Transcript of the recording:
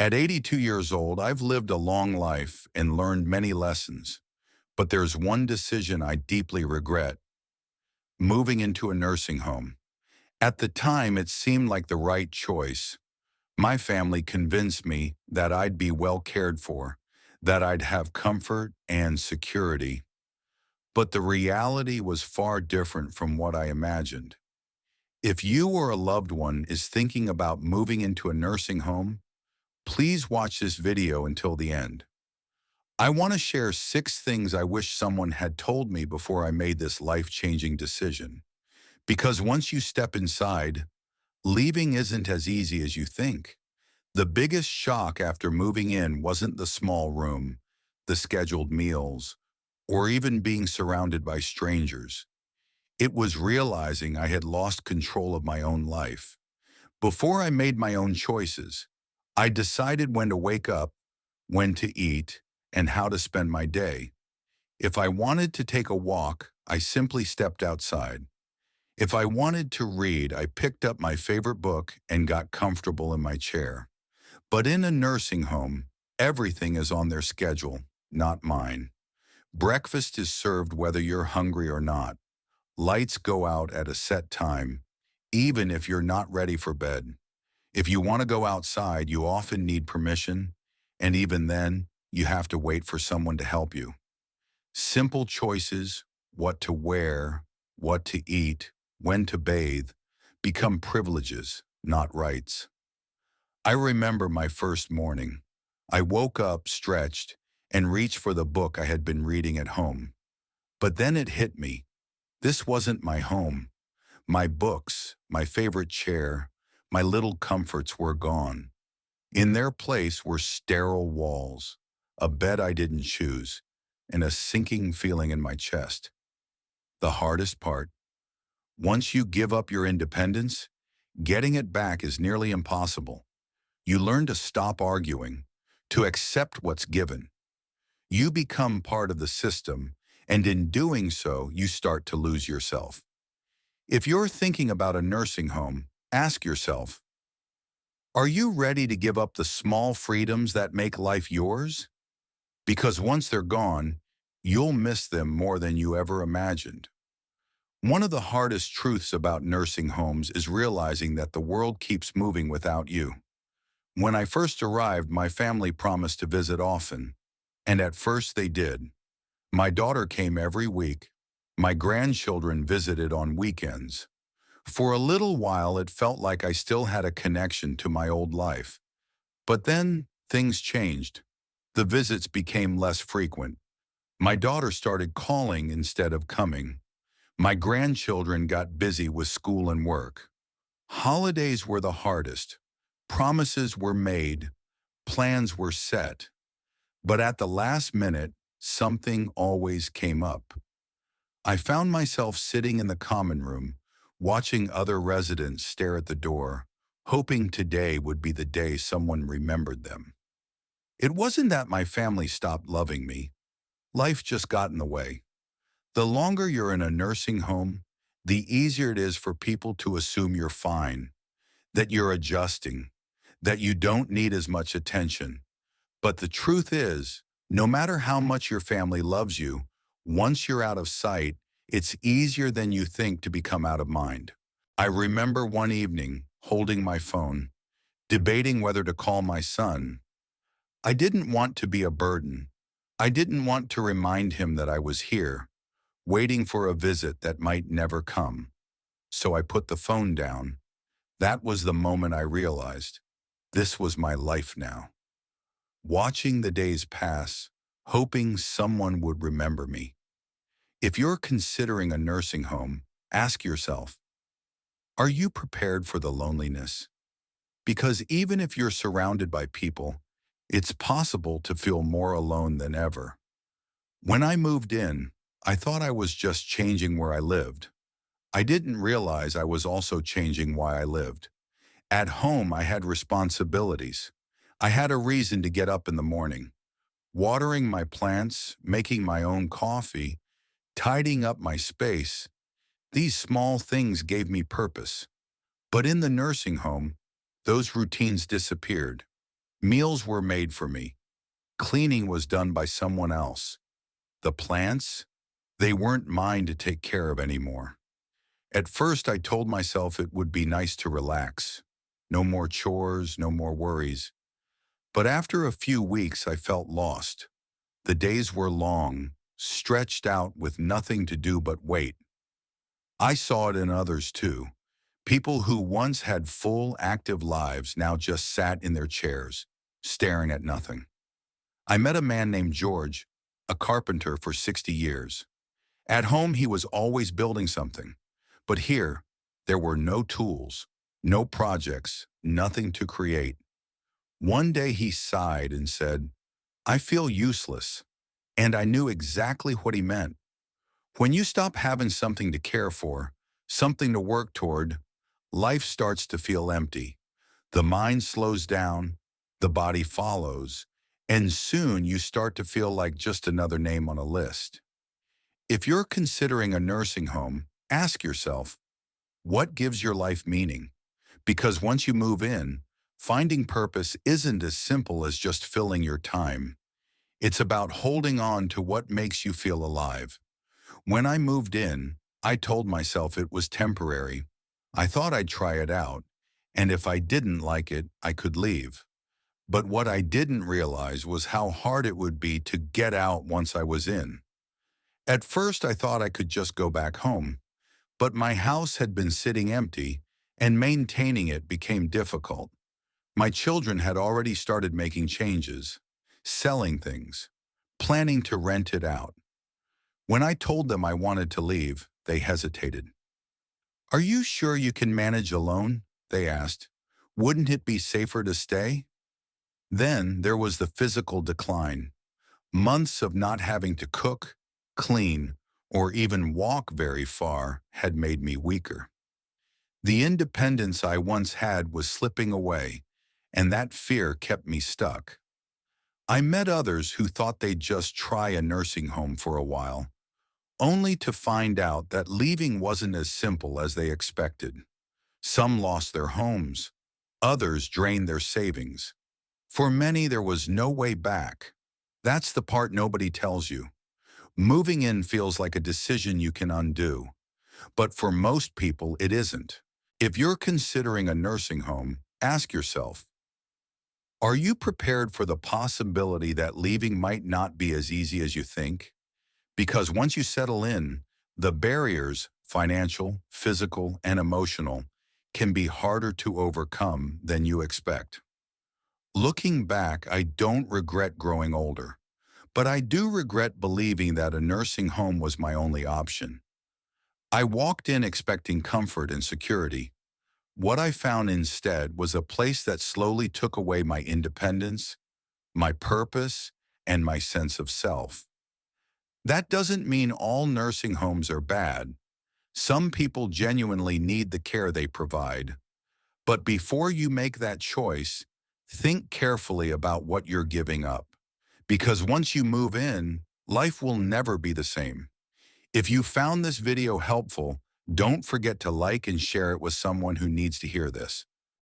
At 82 years old, I've lived a long life and learned many lessons. But there's one decision I deeply regret: moving into a nursing home. At the time, it seemed like the right choice. My family convinced me that I'd be well cared for, that I'd have comfort and security. But the reality was far different from what I imagined. If you or a loved one is thinking about moving into a nursing home, please watch this video until the end. I want to share 6 things I wish someone had told me before I made this life-changing decision. Because once you step inside, leaving isn't as easy as you think. The biggest shock after moving in wasn't the small room, the scheduled meals, or even being surrounded by strangers. It was realizing I had lost control of my own life. Before I made my own choices, I decided when to wake up, when to eat, and how to spend my day. If I wanted to take a walk, I simply stepped outside. If I wanted to read, I picked up my favorite book and got comfortable in my chair. But in a nursing home, everything is on their schedule, not mine. Breakfast is served whether you're hungry or not. Lights go out at a set time, even if you're not ready for bed. If you want to go outside, you often need permission, and even then, you have to wait for someone to help you. Simple choices: what to wear, what to eat, when to bathe, become privileges, not rights. I remember my first morning. I woke up, stretched, and reached for the book I had been reading at home. But then it hit me. This wasn't my home. My books, my favorite chair, my little comforts were gone. In their place were sterile walls, a bed I didn't choose, and a sinking feeling in my chest. The hardest part: once you give up your independence, getting it back is nearly impossible. You learn to stop arguing, to accept what's given. You become part of the system, and in doing so, you start to lose yourself. If you're thinking about a nursing home, ask yourself, are you ready to give up the small freedoms that make life yours? Because once they're gone, you'll miss them more than you ever imagined. One of the hardest truths about nursing homes is realizing that the world keeps moving without you. When I first arrived, my family promised to visit often, and at first they did. My daughter came every week. My grandchildren visited on weekends. For a little while, it felt like I still had a connection to my old life. But then things changed. The visits became less frequent. My daughter started calling instead of coming. My grandchildren got busy with school and work. Holidays were the hardest. Promises were made. Plans were set. But at the last minute, something always came up. I found myself sitting in the common room, watching other residents stare at the door, hoping today would be the day someone remembered them. It wasn't that my family stopped loving me. Life just got in the way. The longer you're in a nursing home, the easier it is for people to assume you're fine, that you're adjusting, that you don't need as much attention. But the truth is, no matter how much your family loves you, once you're out of sight, it's easier than you think to become out of mind. I remember one evening, holding my phone, debating whether to call my son. I didn't want to be a burden. I didn't want to remind him that I was here, waiting for a visit that might never come. So I put the phone down. That was the moment I realized this was my life now. Watching the days pass, hoping someone would remember me. If you're considering a nursing home, ask yourself, are you prepared for the loneliness? Because even if you're surrounded by people, it's possible to feel more alone than ever. When I moved in, I thought I was just changing where I lived. I didn't realize I was also changing why I lived. At home, I had responsibilities. I had a reason to get up in the morning. Watering my plants, making my own coffee, tidying up my space, these small things gave me purpose. But in the nursing home, those routines disappeared. Meals were made for me. Cleaning was done by someone else. The plants, they weren't mine to take care of anymore. At first, I told myself it would be nice to relax. No more chores, no more worries. But after a few weeks, I felt lost. The days were long, stretched out with nothing to do but wait. I saw it in others too. People who once had full, active lives now just sat in their chairs, staring at nothing. I met a man named George, a carpenter for 60 years. At home, he was always building something. But here, there were no tools, no projects, nothing to create. One day he sighed and said, "I feel useless." And I knew exactly what he meant. When you stop having something to care for, something to work toward, life starts to feel empty. The mind slows down, the body follows, and soon you start to feel like just another name on a list. If you're considering a nursing home, ask yourself, what gives your life meaning? Because once you move in, finding purpose isn't as simple as just filling your time. It's about holding on to what makes you feel alive. When I moved in, I told myself it was temporary. I thought I'd try it out, and if I didn't like it, I could leave. But what I didn't realize was how hard it would be to get out once I was in. At first, I thought I could just go back home, but my house had been sitting empty, and maintaining it became difficult. My children had already started making changes, selling things, planning to rent it out. When I told them I wanted to leave, they hesitated. "Are you sure you can manage alone?" they asked. "Wouldn't it be safer to stay?" Then there was the physical decline. Months of not having to cook, clean, or even walk very far had made me weaker. The independence I once had was slipping away, and that fear kept me stuck. I met others who thought they'd just try a nursing home for a while, only to find out that leaving wasn't as simple as they expected. Some lost their homes, others drained their savings. For many, there was no way back. That's the part nobody tells you. Moving in feels like a decision you can undo, but for most people, it isn't. If you're considering a nursing home, ask yourself, are you prepared for the possibility that leaving might not be as easy as you think? Because once you settle in, the barriers, financial, physical, and emotional, can be harder to overcome than you expect. Looking back, I don't regret growing older, but I do regret believing that a nursing home was my only option. I walked in expecting comfort and security. What I found instead was a place that slowly took away my independence, my purpose, and my sense of self. That doesn't mean all nursing homes are bad. Some people genuinely need the care they provide. But before you make that choice, think carefully about what you're giving up. Because once you move in, life will never be the same. If you found this video helpful, don't forget to like and share it with someone who needs to hear this.